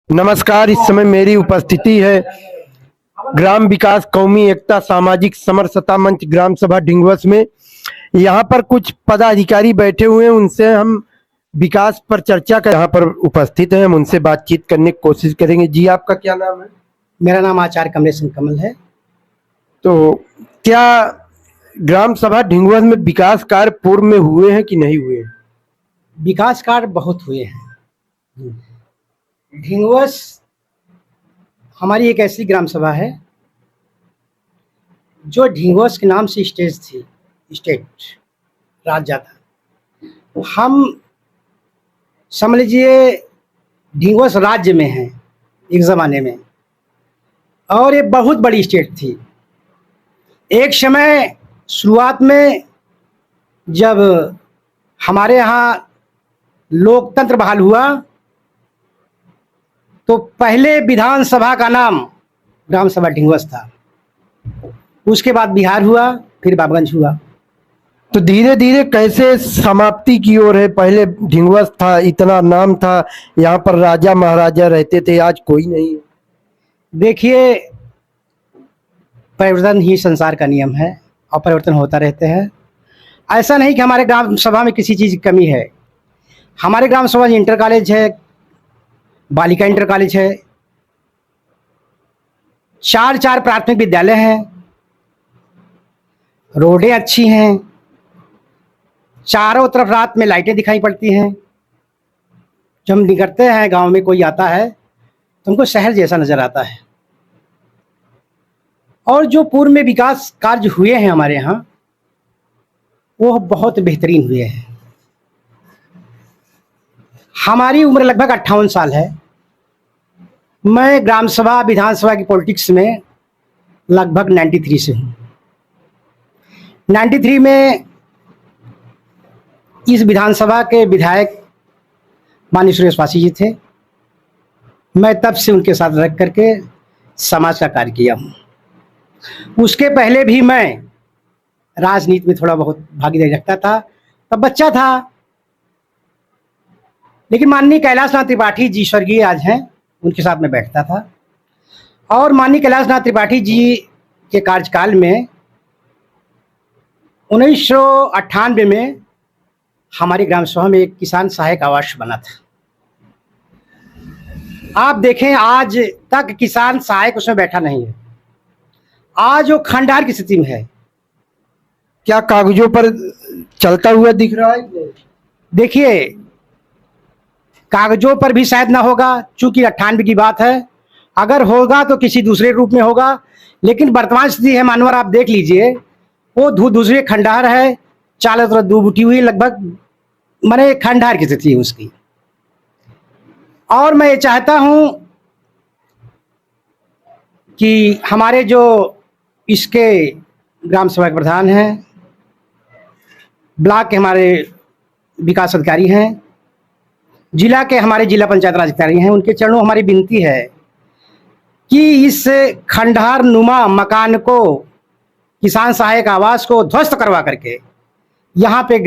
नमस्कार। इस समय मेरी उपस्थिति है ग्राम विकास कौमी एकता सामाजिक समरसता मंच ग्राम सभा ढिंगवस में। यहाँ पर कुछ पदाधिकारी बैठे हुए हैं, उनसे हम विकास पर चर्चा कर यहाँ पर उपस्थित हैं, हम उनसे बातचीत करने की कोशिश करेंगे। जी, आपका क्या नाम है? मेरा नाम आचार्य कमलेश कमल है। तो क्या ग्राम सभा ढिंगवस में विकास कार्य पूर्व में हुए हैं कि नहीं हुए? विकास कार्य बहुत हुए हैं। ढिंगवस हमारी एक ऐसी ग्राम सभा है जो ढिंगवस के नाम से स्टेट राज्य था। हम समझ लीजिए ढिंगवस राज्य में है एक ज़माने में, और ये बहुत बड़ी स्टेट थी। एक समय शुरुआत में जब हमारे यहाँ लोकतंत्र बहाल हुआ तो पहले विधानसभा का नाम ग्राम सभा ढिंगवस था। उसके बाद बिहार हुआ, फिर बाबगंज हुआ। तो धीरे धीरे कैसे समाप्ति की ओर है? पहले ढिंगवस था, इतना नाम था, यहाँ पर राजा महाराजा रहते थे, आज कोई नहीं है। देखिए, परिवर्तन ही संसार का नियम है और परिवर्तन होता रहते हैं। ऐसा नहीं कि हमारे ग्राम सभा में किसी चीज़ की कमी है। हमारे ग्राम सभा में इंटर कॉलेज है, बालिका इंटर कॉलेज है, चार प्राथमिक विद्यालय हैं, रोडें अच्छी हैं, चारों तरफ रात में लाइटें दिखाई पड़ती हैं। जब हम निकलते हैं, गांव में कोई आता है तो हमको शहर जैसा नज़र आता है। और जो पूर्व में विकास कार्य हुए हैं हमारे यहाँ, वो बहुत बेहतरीन हुए हैं। हमारी उम्र लगभग 58 साल है। मैं ग्राम सभा विधानसभा की पॉलिटिक्स में लगभग 93 से हूँ। 93 में इस विधानसभा के विधायक माननीय सुरेशवासी जी थे। मैं तब से उनके साथ रह करके समाज का कार्य किया हूँ। उसके पहले भी मैं राजनीति में थोड़ा बहुत भागीदारी रखता था, तब बच्चा था। लेकिन माननीय कैलाशनाथ त्रिपाठी जी स्वर्गीय आज हैं, उनके साथ में बैठता था। और माननीय कैलाशनाथ त्रिपाठी जी के कार्यकाल में 1998 में हमारी ग्राम सभा में एक किसान सहायक आवास बना था। आप देखें, आज तक किसान सहायक उसमें बैठा नहीं है। आज वो खंडहर की स्थिति में है। क्या कागजों पर चलता हुआ दिख रहा है? देखिए, कागजों पर भी शायद ना होगा, चूंकि 98 की बात है। अगर होगा तो किसी दूसरे रूप में होगा। लेकिन वर्तमान स्थिति है मानवर, आप देख लीजिए, वो दूसरे खंडहर है, चारों तरफ दूब उठी हुई, लगभग माने खंडहर की स्थिति है उसकी। और मैं ये चाहता हूं कि हमारे जो इसके ग्राम सभा के प्रधान हैं, ब्लॉक के हमारे विकास अधिकारी हैं, जिला के हमारे जिला पंचायत राज अधिकारी हैं, उनके चरणों हमारी विनती है कि इस खंडहर नुमा मकान को, किसान सहायक आवास को ध्वस्त करवा करके यहाँ पे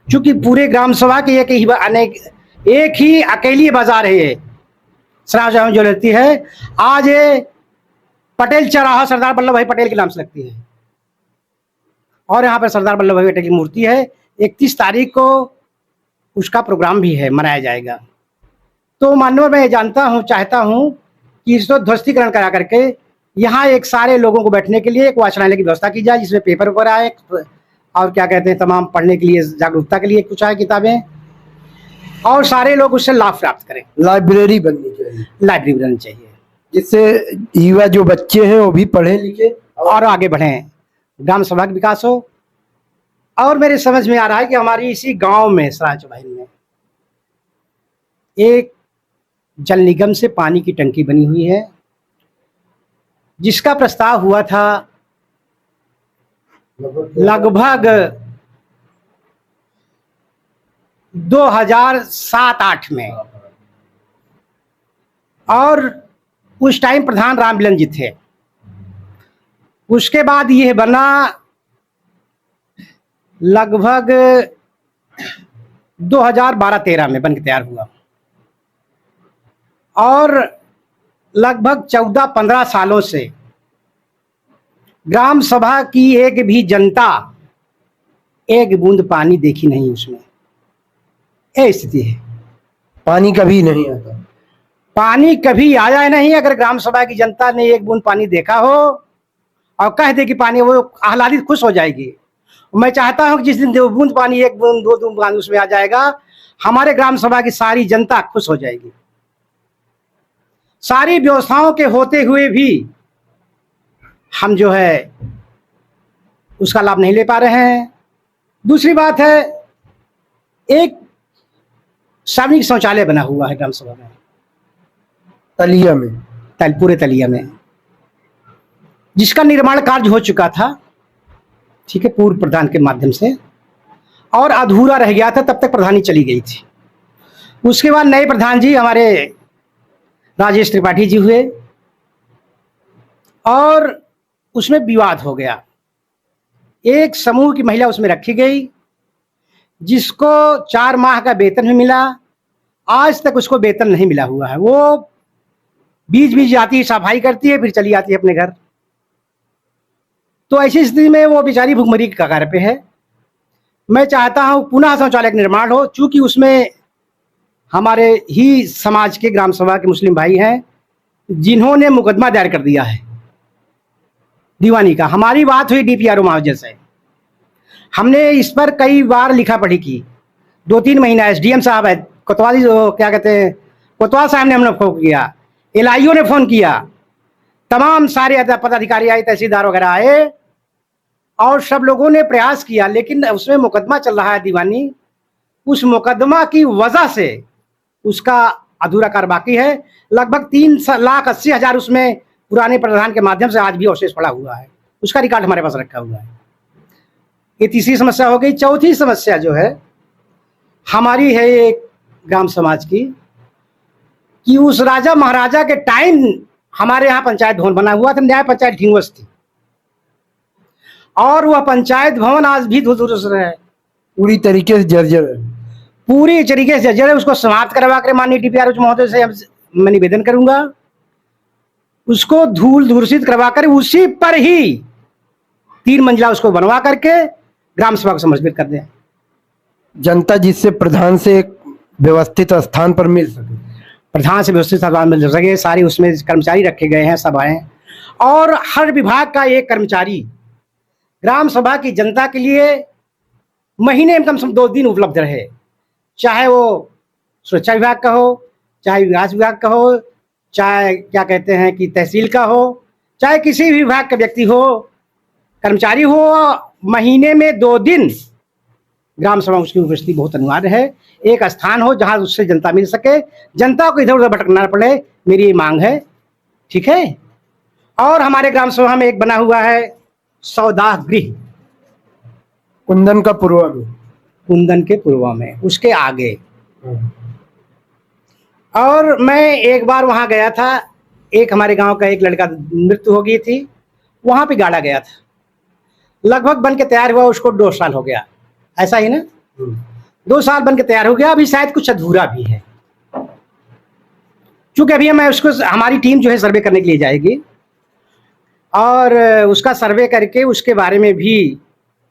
चूंकि पूरे ग्राम सभा की एक ही अकेली बाजार है, ये सराज जो रहती है। आज ये पटेल चौराहा सरदार वल्लभ भाई पटेल के नाम से लगती है, और यहाँ पर सरदार वल्लभ भाई पटेल की मूर्ति है। 31 तारीख को उसका प्रोग्राम भी है, मनाया जाएगा। तो माननीय, मैं जानता हूँ, चाहता हूँ कि इसको ध्वस्तीकरण करा करके यहाँ एक सारे लोगों को बैठने के लिए एक वाचनालय की व्यवस्था की जाए, जिसमें पेपर वगैरह आए और क्या कहते हैं, तमाम पढ़ने के लिए, जागरूकता के लिए कुछ आए किताबें, और सारे लोग उससे लाभ प्राप्त करें। लाइब्रेरी बननी चाहिए। लाइब्रेरी बननी चाहिए, जिससे युवा जो बच्चे हैं वो भी पढ़े लिखे और आगे बढ़ें, ग्राम सभा का विकास हो। और मेरे समझ में आ रहा है कि हमारी इसी गांव में, सराज भाई में, एक जल निगम से पानी की टंकी बनी हुई है, जिसका प्रस्ताव हुआ था लगभग 2007-8 में। और उस टाइम प्रधान राम बिलन जी थे। उसके बाद यह बना लगभग 2012-13 में बन के तैयार हुआ। और लगभग 14-15 सालों से ग्राम सभा की एक भी जनता एक बूंद पानी देखी नहीं उसमें, ये स्थिति है। पानी कभी नहीं आता। पानी कभी आया ही नहीं। अगर ग्राम सभा की जनता ने एक बूंद पानी देखा हो और कह दे कि पानी, वो आह्लादित खुश हो जाएगी। मैं चाहता हूं कि जिस दिन 2 बूंद पानी, 1 बूंद 2 बूंद पानी उसमें आ जाएगा, हमारे ग्राम सभा की सारी जनता खुश हो जाएगी। सारी व्यवस्थाओं के होते हुए भी हम जो है उसका लाभ नहीं ले पा रहे हैं। दूसरी बात है, एक सार्वजनिक शौचालय बना हुआ है ग्राम सभा में, तलिया में, पूरे तलिया में, जिसका निर्माण कार्य हो चुका था, ठीक है, पूर्व प्रधान के माध्यम से, और अधूरा रह गया था। तब तक प्रधानी चली गई थी। उसके बाद नए प्रधान जी हमारे राजेश त्रिपाठी जी हुए और उसमें विवाद हो गया। एक समूह की महिला उसमें रखी गई, जिसको 4 माह का वेतन भी मिला, आज तक उसको वेतन नहीं मिला हुआ है। वो बीच बीच जाती है, सफाई करती है, फिर चली आती है अपने घर। तो ऐसी स्थिति में वो बेचारी भुखमरी के कगार पे है। मैं चाहता हूं पुनः शौचालय का निर्माण हो, चूंकि उसमें हमारे ही समाज के ग्राम सभा के मुस्लिम भाई हैं जिन्होंने मुकदमा दायर कर दिया है दीवानी का। हमारी बात हुई डीपीआरओ महोदय से, हमने इस पर कई बार लिखा पढ़ी की। 2-3 महीना एसडीएम साहब है, कोतवाली क्या कहते हैं, कोतवाल साहब ने हमने फोन किया, एलआईओ ने फोन किया, तमाम सारे पदाधिकारी आए, तहसीलदार वगैरह आए, और सब लोगों ने प्रयास किया, लेकिन उसमें मुकदमा चल रहा है दीवानी। उस मुकदमा की वजह से उसका अधूरा कार्य बाकी है। लगभग 3,80,000 उसमें पुराने प्रधान के माध्यम से आज भी अवशेष पड़ा हुआ है। उसका रिकॉर्ड हमारे पास रखा हुआ है। ये तीसरी समस्या हो गई। चौथी समस्या जो है हमारी है एक ग्राम समाज की, कि उस राजा महाराजा के टाइम हमारे यहाँ पंचायत भवन बना हुआ था, न्याय पंचायत ढिंगवस थी, और वह पंचायत भवन आज भी दुरुस्त है, पूरी तरीके से जर्जर है, पूरी तरीके से जर्जर है। उसको समाप्त करवा कर माननीय डीपीआरओ महोदय से मैं निवेदन करूंगा, उसको धूल धूर्षित करवा कर उसी पर ही 3 मंजिला उसको बनवा करके ग्राम सभा को समर्पित कर दें। जनता जिससे प्रधान से एक व्यवस्थित स्थान पर मिल सके, प्रधान से व्यवस्थित स्थान मिल सके। सारी उसमें कर्मचारी रखे गए हैं, सब आए, और हर विभाग का एक कर्मचारी ग्राम सभा की जनता के लिए महीने में कम से कम 2 दिन उपलब्ध रहे, चाहे वो सुरक्षा विभाग का हो, चाहे विकास विभाग का हो, चाहे क्या कहते हैं कि तहसील का हो, चाहे किसी भी विभाग का व्यक्ति हो, कर्मचारी हो, महीने में 2 दिन ग्राम सभा उसकी उपस्थिति बहुत अनिवार्य है। एक स्थान हो जहां उससे जनता मिल सके, जनता को इधर उधर भटकना न पड़े, मेरी ये मांग है, ठीक है। और हमारे ग्राम सभा में एक बना हुआ है सौदाह गृह, कुंदन का पूर्वा में, कुंदन के पूर्वा में, उसके आगे। और मैं एक बार वहां गया था, एक हमारे गांव का एक लड़का मृत्यु हो गई थी, वहां पे गाड़ा गया था, लगभग बन के तैयार हुआ, उसको 2 साल हो गया, ऐसा ही ना, 2 साल बन के तैयार हो गया, अभी शायद कुछ अधूरा भी है। चूंकि अभी मैं उसको, हमारी टीम जो है सर्वे करने के लिए जाएगी, और उसका सर्वे करके उसके बारे में भी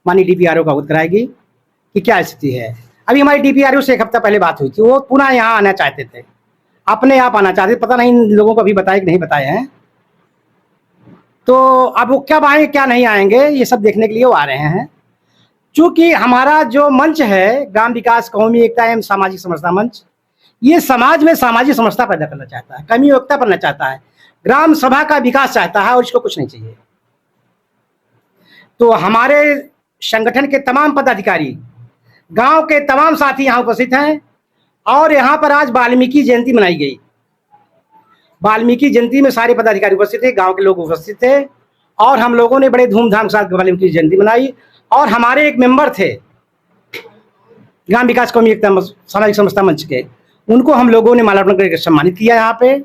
माननीय डीपीआरओ को अवगत कराएगी कि क्या स्थिति है। अभी हमारी डीपीआरओ से 1 हफ्ता पहले बात हुई थी, वो पुनः यहाँ आना चाहते थे, अपने आप आना चाहते, पता नहीं लोगों को अभी बताए कि नहीं बताए हैं। तो अब वो कब आएंगे क्या नहीं आएंगे, ये सब देखने के लिए वो आ रहे हैं। चूंकि हमारा जो मंच है ग्राम विकास कौमी एकता एवं सामाजिक समरसता मंच, ये समाज में सामाजिक समरसता पैदा करना चाहता है, कमी एकता बनना चाहता है, ग्राम सभा का विकास चाहता है, और इसको कुछ नहीं चाहिए। तो हमारे संगठन के तमाम पदाधिकारी, गांव के तमाम साथी यहाँ उपस्थित हैं, और यहाँ पर आज वाल्मीकि जयंती मनाई गई। वाल्मीकि जयंती में सारे पदाधिकारी उपस्थित थे, गांव के लोग उपस्थित थे, और हम लोगों ने बड़े धूमधाम के साथ वाल्मीकि जयंती मनाई। और हमारे एक मेंबर थे ग्राम विकास कौमी एकता सामाजिक समरसता मंच के, उनको हम लोगों ने माल्यार्पण करके सम्मानित किया। यहाँ पे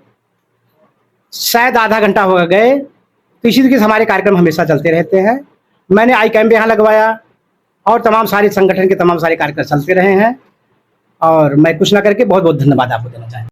शायद आधा घंटा हो गए। तो इसी तरीके से हमारे कार्यक्रम हमेशा चलते रहते हैं। मैंने आई कैंप यहाँ लगवाया, और तमाम सारे संगठन के तमाम सारे कार्यक्रम चलते रहे हैं, और मैं कुछ ना करके बहुत बहुत धन्यवाद आपको देना चाहूँगा।